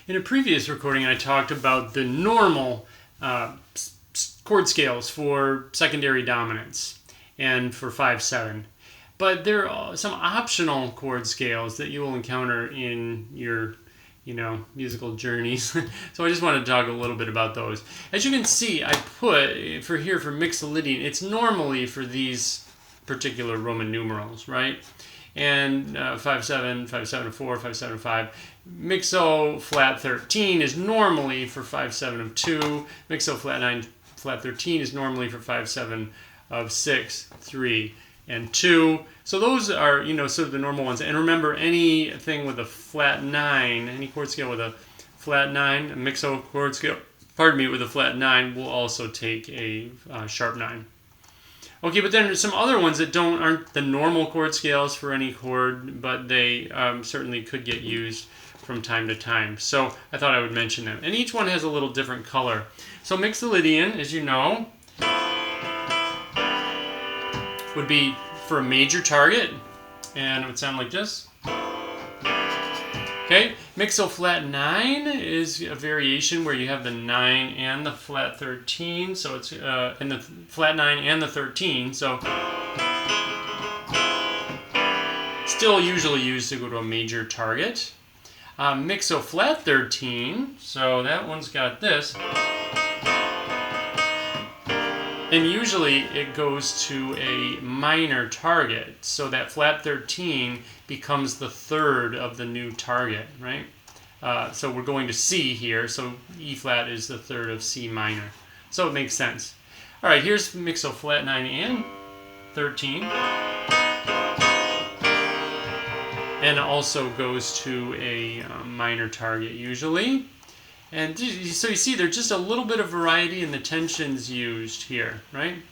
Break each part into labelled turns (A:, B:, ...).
A: In a previous recording, I talked about the normal chord scales for secondary dominants and for 5/7. But there are some optional chord scales that you will encounter in your musical journeys. So I just want to talk a little bit about those. As you can see, I put for Mixolydian, it's normally for these particular Roman numerals, right? And 5/7, 5/7/4, 5/7/5. Mixo flat 13 is normally for 5/7 of 2. Mixo flat 9 flat 13 is normally for 5/7 of 6, 3, and 2. So those are, sort of the normal ones. And remember, anything with a flat 9, any chord scale with a flat 9, a mixo chord scale, with a flat 9 will also take a sharp 9. Okay, but then there's some other ones that aren't the normal chord scales for any chord, but they certainly could get used from time to time. So I thought I would mention them. And each one has a little different color. So Mixolydian, as you know, would be for a major target, and it would sound like this. Okay, Mixo flat 9 is a variation where you have the 9 and the flat 13, so it's and the flat 9 and the 13, so still usually used to go to a major target. Mixo flat 13, so that one's got this. And usually it goes to a minor target, so that flat 13 becomes the third of the new target, right? So we're going to C here, so E flat is the third of C minor. So it makes sense. All right, here's Mixo flat 9 and 13. And also goes to a minor target usually. And so you see there's just a little bit of variety in the tensions used here, right?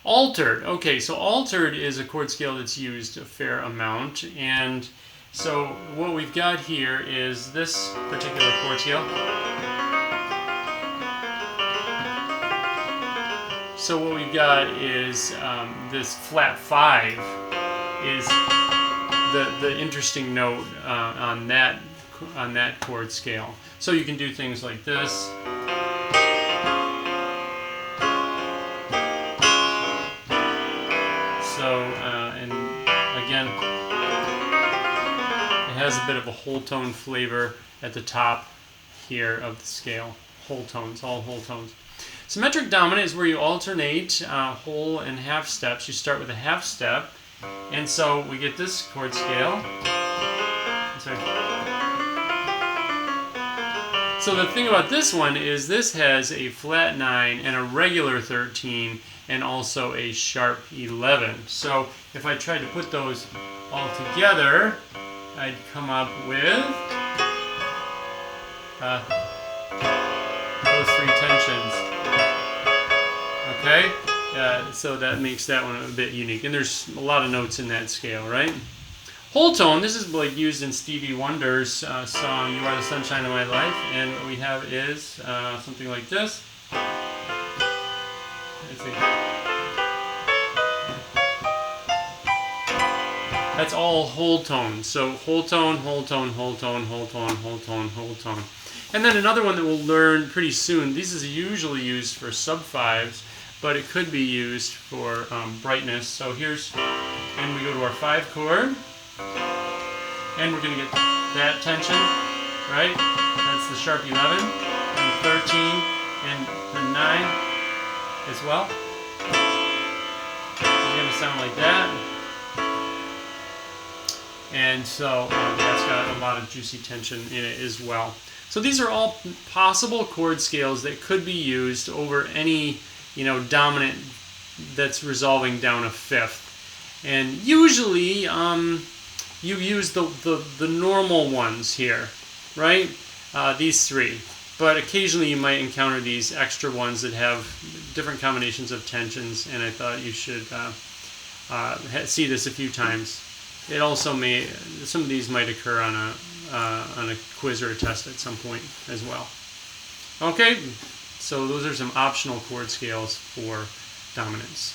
A: Altered. Okay, so altered is a chord scale that's used a fair amount. And so what we've got here is this particular chord scale. So what we've got is this flat 5 is the interesting note on that chord scale. So you can do things like this. So, and again, it has a bit of a whole tone flavor at the top here of the scale. Whole tones, all whole tones. Symmetric dominant is where you alternate whole and half steps. You start with a half step, and so we get this chord scale. Sorry. So the thing about this one is this has a flat 9 and a regular 13 and also a sharp 11. So if I tried to put those all together, I'd come up with those three tensions. Okay? So that makes that one a bit unique. And there's a lot of notes in that scale, right? Whole tone, this is like used in Stevie Wonder's song, You Are the Sunshine of My Life, and what we have is something like this. Let's see. That's all whole tone. So whole tone, whole tone, whole tone, whole tone, whole tone, whole tone. And then another one that we'll learn pretty soon, this is usually used for sub-5s, but it could be used for brightness. So here's, and we go to our 5 chord. And we're going to get that tension, right? That's the sharp 11, and 13, and the 9 as well. It's going to sound like that. And so that's got a lot of juicy tension in it as well. So these are all possible chord scales that could be used over any, dominant that's resolving down a fifth. And usually, you use the normal ones here, right? These three. But occasionally you might encounter these extra ones that have different combinations of tensions, and I thought you should see this a few times. It also may, some of these might occur on a quiz or a test at some point as well. Okay, so those are some optional chord scales for dominance.